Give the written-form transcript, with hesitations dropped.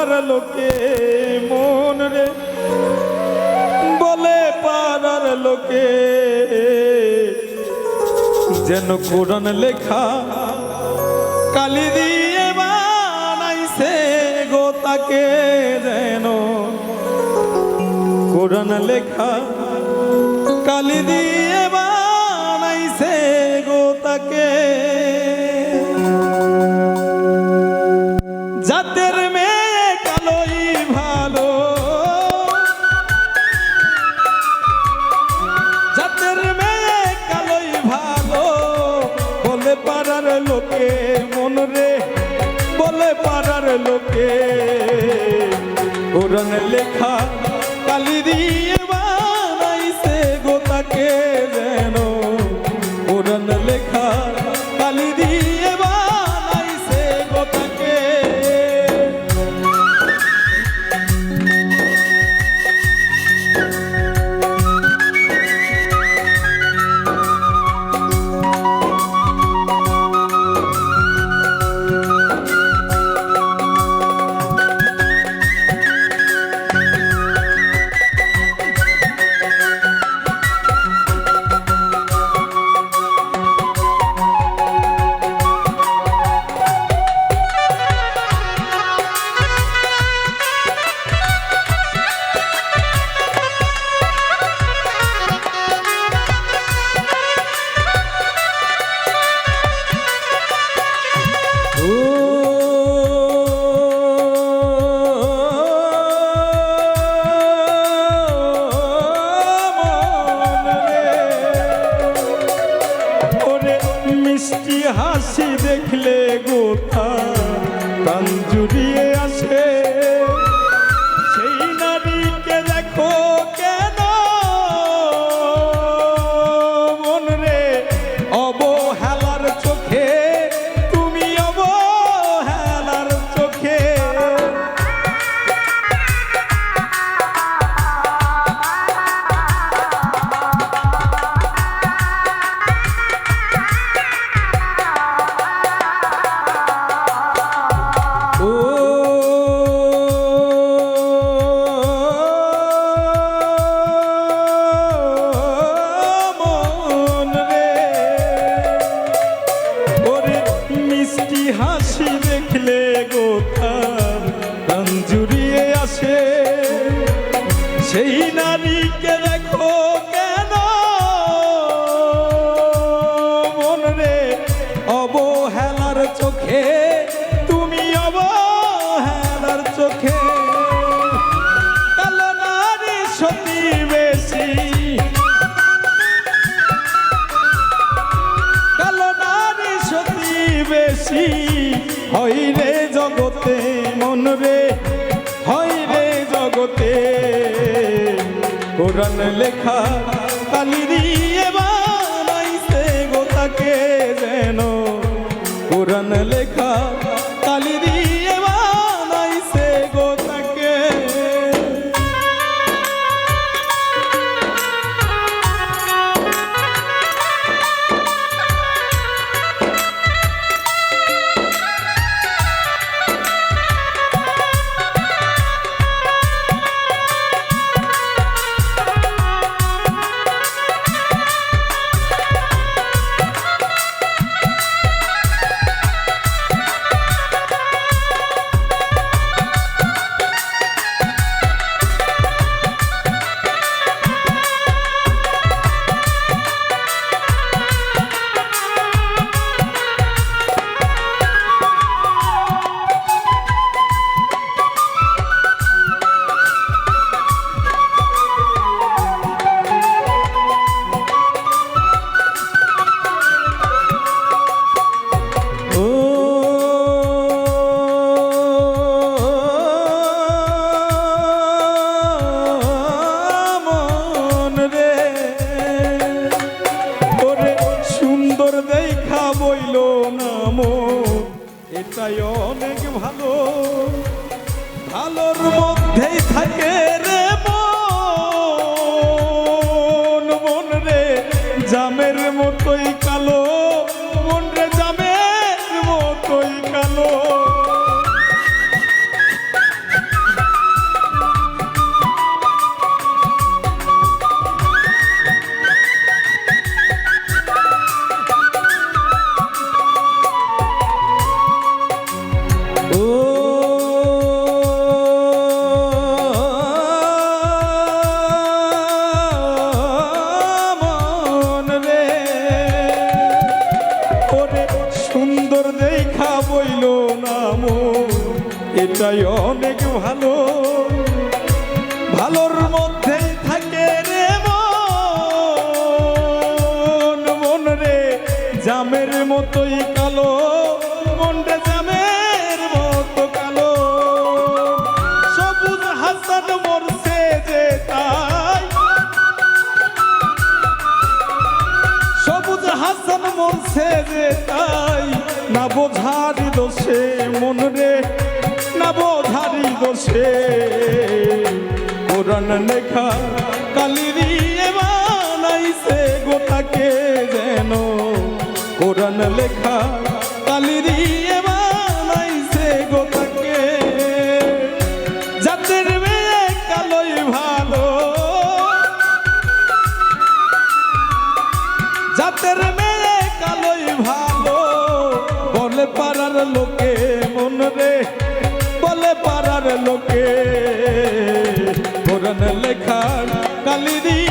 পাড়ার লোকে মন রে, বলে পাড়ার লোকে যেন কোরআন লেখা কালি দিয়ে বানাইছে গো তাকে, যেন কোরআন লেখা কালি দিয়ে বানাইছে গো তাকে। জাতের মেয়ে কালোই ভালো, জাতের মেয়ে কালোই ভালো, বলে পাড়ার লোকে মন রে, বলে পাড়ার লোকে কোরআন লেখা কালি দিয়ে বানাইছে গো তাকে, যেন কোরআন লেখা কালি দিয়ে বানাইছে গো তাকে। মিষ্টি হাসি দেখলে গোথা প্রাণ জুড়িয়ে আসে, সেই নারীকে দেখো কেন মন রে, অবহেলার চোখে তুমি অবহেলার চোখে। হাসি দেখলে গোথার প্রাণ জুড়িয়ে আসে, সেই নারীকে দেখো কেন মন রে, অবহেলার চোখে তুমি অবহেলার চোখে। কালো নারী সতী বেশি, কালো নারী সতী বেশি হয় রে জগতে মন রে, হয় রে জগতে কোরআন লেখা কালি দিয়ে বানাইছে গো তাকে, যেন কোরআন লেখা কালি দিয়ে বানাইছে গো তাকে। এটাই অনেক ভালো, ভালোর মধ্যেই থাকে রে মন, মন রে জামের মতোই কালো, মন রে জামের মতোই কালো। এটাই অনেক ভালো, ভালোর মধ্যেই থাকে রে মন, মন রে জামের মতোই কালো, মন রে জামের মতো কালো। সবুজ হাসান মরছে যে তাই, সবুজ হাসান মরছে যে তাই, না বোঝারি দোষে মন রে, না বোঝারি দোষে। কোরআন লেখা কালি দিয়ে বানাইছে গোটাকে যেন, কোরআন লেখা কালি দিয়ে বানাইছে গোটাকে। জাতের মেয়ে কালোই ভালো, জাতের মেয়ে কালোই ভালো, বলে পাড়ার লোকে মন রে, বলে পাড়ার লোকে। কোরআন লেখা কালি দিয়ে